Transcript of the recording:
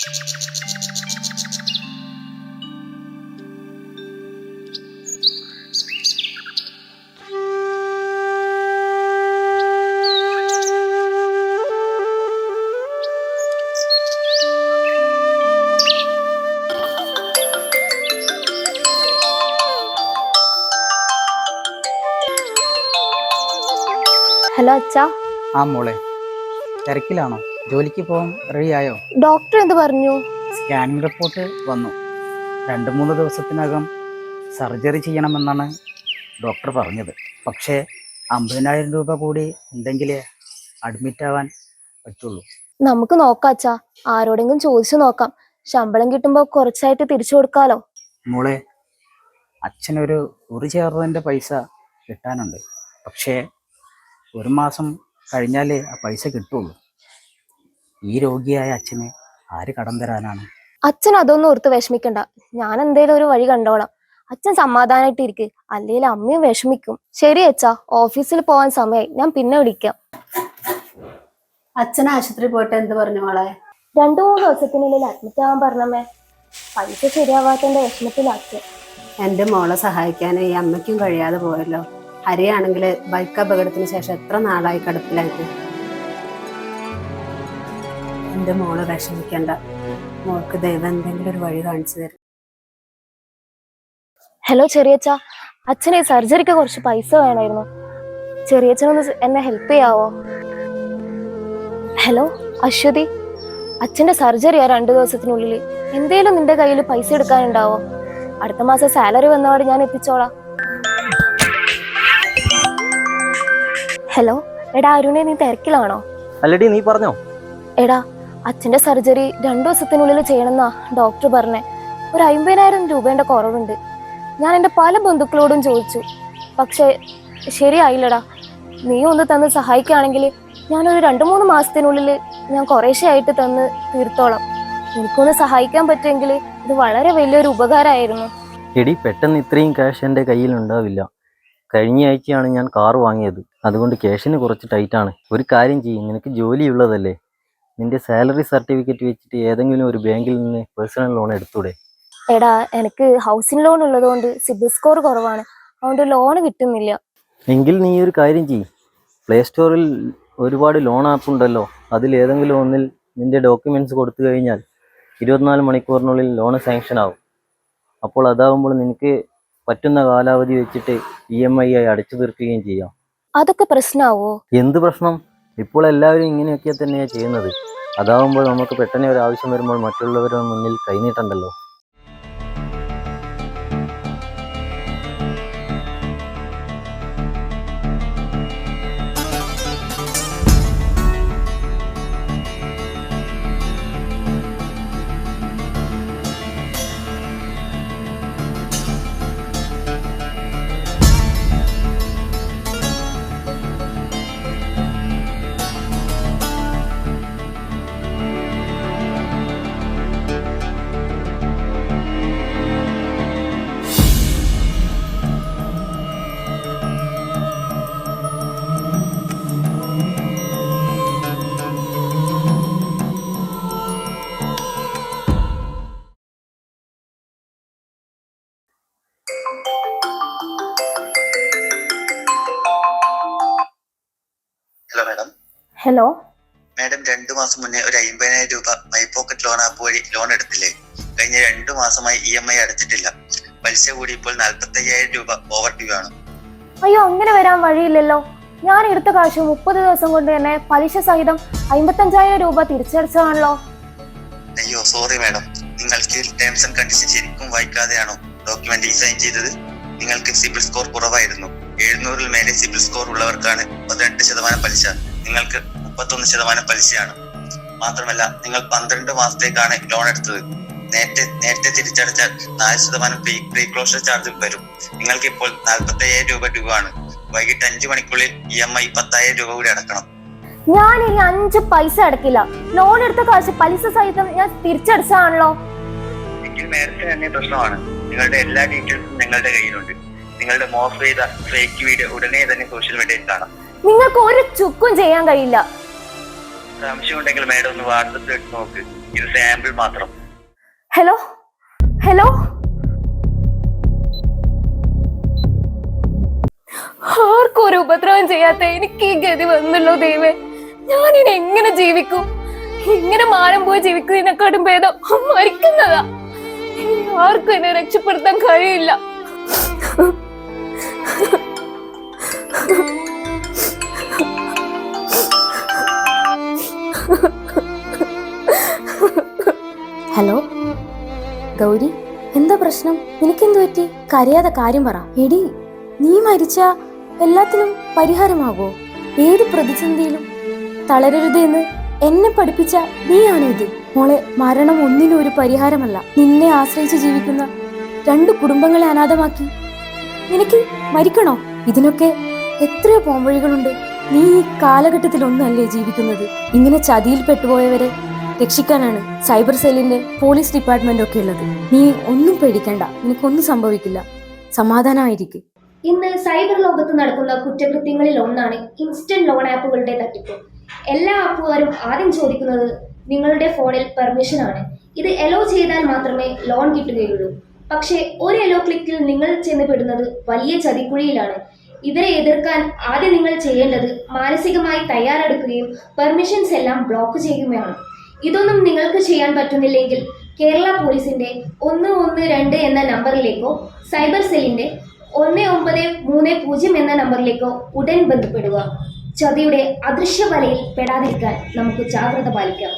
Hello അച്ഛാ. ആ മോളെ, തിരക്കിലാണോ? ജോലിക്ക് പോകാൻ റെഡിയായോ? ഡോക്ടർ എന്ത് പറഞ്ഞു? സ്കാനിങ് റിപ്പോർട്ട് വന്നു. 2-3 ദിവസത്തിനകം സർജറി ചെയ്യണമെന്നാണ് ഡോക്ടർ പറഞ്ഞത്. പക്ഷേ 50,000 രൂപ കൂടി ഉണ്ടെങ്കിലേ അഡ്മിറ്റ് ആവാൻ പറ്റുള്ളൂ. നമുക്ക് നോക്കാം അച്ഛാ, ആരോടെങ്കിലും ചോദിച്ചു നോക്കാം. ശമ്പളം കിട്ടുമ്പോൾ കുറച്ചായിട്ട് തിരിച്ചു കൊടുക്കാലോ. മോളെ, അച്ഛനൊരു കുറി ചേർന്നതിൻ്റെ പൈസ കിട്ടാനുണ്ട്. പക്ഷേ 1 മാസം കഴിഞ്ഞാലേ ആ പൈസ കിട്ടുള്ളൂ. ഈ രോഗിയായ അച്ഛന് ആര് കടം തരാനാണ്? അച്ഛൻ അതൊന്നും ഓർത്ത് വിഷമിക്കണ്ട. ഞാൻ എന്തേലും ഒരു വഴി കണ്ടോളാം. അച്ഛൻ സമാധാനായിട്ട് ഇരിക്ക്, അല്ലെങ്കിൽ അമ്മയും വിഷമിക്കും. ശരി അച്ഛാ, ഓഫീസിൽ പോകാൻ സമയമായി, ഞാൻ പിന്നെ വിളിക്കാം. അച്ഛൻ ആശുപത്രി പോയിട്ട് എന്ത് പറഞ്ഞു മോളെ? 2-3 ദിവസത്തിനുള്ളിൽ അഡ്മിറ്റ് ആവാൻ പറഞ്ഞമ്മേ. പൈസ ശരിയാവാത്തതിന്റെ വിഷമത്തിൽ അച്ഛൻ. എൻ്റെ മോളെ സഹായിക്കാൻ ഈ അമ്മയ്ക്കും കഴിയാതെ പോയല്ലോ. ഹരിയാണെങ്കിൽ ബൈക്ക് അപകടത്തിന് ശേഷം എത്ര നാളായി കിടപ്പിലായിട്ട്. എൻ്റെ മോളെ വിഷമിക്കണ്ട, മോൾക്ക് ദൈവം എന്തെങ്കിലും ഒരു വഴി കാണിച്ചു തരും. ഹലോ ചെറിയച്ഛ, അച്ഛനെ സർജറിക്ക് കുറച്ച് പൈസ വേണമായിരുന്നു. ചെറിയച്ഛനൊന്ന് എന്നെ ഹെൽപ്പ് ചെയ്യാവോ? ഹലോ അശ്വതി, അച്ഛന്റെ സർജറിയാ 2 ദിവസത്തിനുള്ളിൽ. എന്തേലും നിന്റെ കയ്യിൽ പൈസ എടുക്കാനുണ്ടാവോ? അടുത്ത മാസം സാലറി വന്നപാട് ഞാൻ എത്തിച്ചോളാം. ഹലോ എടാ അരുണേ, നീ തിരക്കിലാണോ? അല്ലടി, നീ പറഞ്ഞോ. എടാ, അച്ഛന്റെ സർജറി 2 ദിവസത്തിനുള്ളിൽ ചെയ്യണമെന്നാ ഡോക്ടർ പറഞ്ഞേ. ഒരു 50,000 രൂപയുടെ കുറവുണ്ട്. ഞാൻ എൻ്റെ പല ബന്ധുക്കളോടും ചോദിച്ചു, പക്ഷെ ശരിയായില്ലടാ. നീ ഒന്ന് തന്ന് സഹായിക്കുകയാണെങ്കിൽ ഞാനൊരു 2-3 മാസത്തിനുള്ളിൽ ഞാൻ കുറേശ്ശെ ആയിട്ട് തന്ന് തീർത്തോളാം. എനിക്കൊന്ന് സഹായിക്കാൻ പറ്റുമെങ്കിൽ ഇത് വളരെ വലിയൊരു ഉപകാരമായിരുന്നു. എടി, പെട്ടെന്ന് ഇത്രയും ക്യാഷ് എൻ്റെ കയ്യിൽ ഉണ്ടാവില്ല. കഴിഞ്ഞ ആഴ്ചയാണ് ഞാൻ കാർ വാങ്ങിയത്. അതുകൊണ്ട് ക്യാഷിന് കുറച്ച് ടൈറ്റാണ്. ഒരു കാര്യം ചെയ്യും, നിനക്ക് ജോലിയുള്ളതല്ലേ, നിന്റെ സാലറി സർട്ടിഫിക്കറ്റ് വെച്ചിട്ട് ഏതെങ്കിലും ഒരു ബാങ്കിൽ നിന്ന് പേഴ്സണൽ ലോൺ എടുത്തൂടെ? എടാ, എനിക്ക് ഹൗസിംഗ് ലോൺ ഉള്ളതുകൊണ്ട് സിബിൽ സ്കോർ കുറവാണ്, അതുകൊണ്ട് ലോൺ കിട്ടുന്നില്ല. എങ്കിൽ നീ ഒരു കാര്യം ചെയ്യും, പ്ലേ സ്റ്റോറിൽ ഒരുപാട് ലോൺ ആപ്പ് ഉണ്ടല്ലോ, അതിൽ ഏതെങ്കിലും ഒന്നിൽ നിന്റെ ഡോക്യുമെൻറ്റ്സ് കൊടുത്തു കഴിഞ്ഞാൽ 24 മണിക്കൂറിനുള്ളിൽ ലോൺ സാങ്ഷൻ ആവും. അപ്പോൾ അതാവുമ്പോൾ നിനക്ക് പറ്റുന്ന കാലാവധി വെച്ചിട്ട് EMI ആയി അടച്ചു തീർക്കുകയും ചെയ്യാം. അതൊക്കെ പ്രശ്നമാവോ? എന്ത് പ്രശ്നം? ഇപ്പോൾ എല്ലാവരും ഇങ്ങനെയൊക്കെ തന്നെയാണ് ചെയ്യുന്നത്. അതാവുമ്പോൾ നമുക്ക് പെട്ടെന്ന് ഒരു ആവശ്യം വരുമ്പോൾ മറ്റുള്ളവരുടെ മുന്നിൽ കൈനീട്ടണ്ടല്ലോ. Hello madam. ഹലോ മാഡം, 2 മാസം മുന്നേ ഒരു 50,000 രൂപ മൈ പോക്കറ്റ് ലോൺ ആപ്പ് വഴി ലോൺ എടുത്തില്ലേ? കഴിഞ്ഞ 2 മാസമായി EMI അടച്ചിട്ടില്ല. പലിശ കൂടി ഇപ്പോൾ 45,000 രൂപ ഓവർ ഡ്യൂ ആണ്. അയ്യോ, അങ്ങനെ വരാൻ വഴിയില്ലല്ലോ. ഞാൻ എടുത്ത കാശ് 30 ദിവസം കൊണ്ട് തന്നെ പലിശ സഹിതം 55,000 രൂപ തിരിച്ചടച്ചതാണല്ലോ. അയ്യോ സോറി മാഡം, നിങ്ങൾക്ക് ടേംസ് ആൻഡ് കണ്ടീഷൻ ശരിക്കും വായിക്കാതെയാണോ ഡോക്യുമെന്റ് സൈൻ ചെയ്തത്? നിങ്ങൾക്ക് സിബിൽ സ്കോർ കുറവായിരുന്നു. 700-ൽ മേലെ സിബിൽ സ്കോർ ഉള്ളവർക്കാണ് 18% പലിശ. നിങ്ങൾക്ക് 31% പലിശയാണ്. മാത്രമല്ല, നിങ്ങൾ 12 മാസത്തേക്കാണ് ലോൺ എടുത്തത്. നേരത്തെ തിരിച്ചടച്ചാൽ 4% പ്രീ ക്ലോഷർ ചാർജ് വരും. നിങ്ങൾക്ക് ഇപ്പോൾ 45,000 രൂപ ഡ്യൂ ആണ്. വൈകിട്ട് 5 മണിക്കുള്ളിൽ EMI 10,000 രൂപ കൂടി അടക്കണം. ഞാൻ ഇനി 5 പൈസ അടക്കില്ല. ലോൺ എടുത്ത കാശ് പലിശ സഹിതം ഞാൻ തിരിച്ചടച്ചാണല്ലോ. എങ്കിൽ നേരത്തെ തന്നെ പ്രശ്നമാണ്. നിങ്ങളുടെ എല്ലാ ഡീറ്റെയിൽസും ഞങ്ങളുടെ കയ്യിലുണ്ട്. നിങ്ങളുടെ മോഫ് ചെയ്ത ഫേക്ക് വീഡിയോ ഉടനെ തന്നെ സോഷ്യൽ മീഡിയയിൽ കാണാം. നിങ്ങൾക്ക് ഒരു ചുക്കും ചെയ്യാൻ കഴിയില്ല. സംശയം ഉണ്ടെങ്കിൽ മാഡം ഒന്ന് വാട്സപ്പിൽ ഇട്ട് നോക്ക്. ഇത് സാമ്പിൾ മാത്രം. ഹലോ ഹലോ, ആർക്കും ഒരു ഉപദ്രവം ചെയ്യാത്ത എനിക്ക് ഈ ഗതി വന്നല്ലോ ദൈവേ. ഞാനിനി എങ്ങനെ ജീവിക്കും? ഇങ്ങനെ മാനം പോയി ജീവിക്കുന്നതിനെക്കാട്ടും ഭേദം മരിക്കുന്നതാ. ഇനി ആർക്കും എന്നെ രക്ഷപ്പെടുത്താൻ കഴിയില്ല. ഹലോ ഗൗരി, എന്താ പ്രശ്നം? നിനക്കെന്തു പറ്റി? കരയാതെ കാര്യം പറ. എടി, നീ മരിച്ച എല്ലാത്തിനും പരിഹാരമാവോ? ഏത് പ്രതിസന്ധിയിലും തളരരുതെന്ന് എന്നെ പഠിപ്പിച്ച നീയാണ് ഇത്. മോളെ, മരണം ഒന്നിനും ഒരു പരിഹാരമല്ല. നിന്നെ ആശ്രയിച്ച് ജീവിക്കുന്ന 2 കുടുംബങ്ങളെ അനാഥമാക്കി നിനക്ക് മരിക്കണോ? ഇതിനൊക്കെ എത്രയോ പോംവഴികളുണ്ട്. നീ ഈ കാലഘട്ടത്തിലൊന്നല്ലേ ജീവിക്കുന്നത്. ഇങ്ങനെ ചതിയിൽ പെട്ടുപോയവരെ രക്ഷിക്കാനാണ് സൈബർ സെല്ലിന്റെ പോലീസ് ഡിപ്പാർട്ട്മെന്റ് ഒക്കെ ഉള്ളത്. നീ ഒന്നും പേടിക്കണ്ട, നിനക്കൊന്നും സംഭവിക്കില്ല. സമാധാനമായിരിക്കും. ഇന്ന് സൈബർ ലോകത്ത് നടക്കുന്ന കുറ്റകൃത്യങ്ങളിൽ ഒന്നാണ് ഇൻസ്റ്റന്റ് ലോൺ ആപ്പുകളുടെ തട്ടിപ്പ്. എല്ലാ ആപ്പുകാരും ആദ്യം ചോദിക്കുന്നത് നിങ്ങളുടെ ഫോണിൽ പെർമിഷൻ ആണ്. ഇത് എലോ ചെയ്താൽ മാത്രമേ ലോൺ കിട്ടുകയുള്ളൂ. പക്ഷേ ഒരു എലോ ക്ലിക്കിൽ നിങ്ങൾ ചെന്നപ്പെടുന്നത് വലിയ ചതിക്കുഴിയിലാണ്. ഇവരെ എതിർക്കാൻ ആദ്യം നിങ്ങൾ ചെയ്യേണ്ടത് മാനസികമായി തയ്യാറെടുക്കുകയും പെർമിഷൻസ് എല്ലാം ബ്ലോക്ക് ചെയ്യുകയാണ്. ഇതൊന്നും നിങ്ങൾക്ക് ചെയ്യാൻ പറ്റുന്നില്ലെങ്കിൽ കേരള പോലീസിന്റെ 112 എന്ന നമ്പറിലേക്കോ സൈബർ സെല്ലിന്റെ 1930 എന്ന നമ്പറിലേക്കോ ഉടൻ ബന്ധപ്പെടുക. ചതിയുടെ അദൃശ്യ വലയിൽ പെടാതിരിക്കാൻ നമുക്ക് ജാഗ്രത പാലിക്കാം.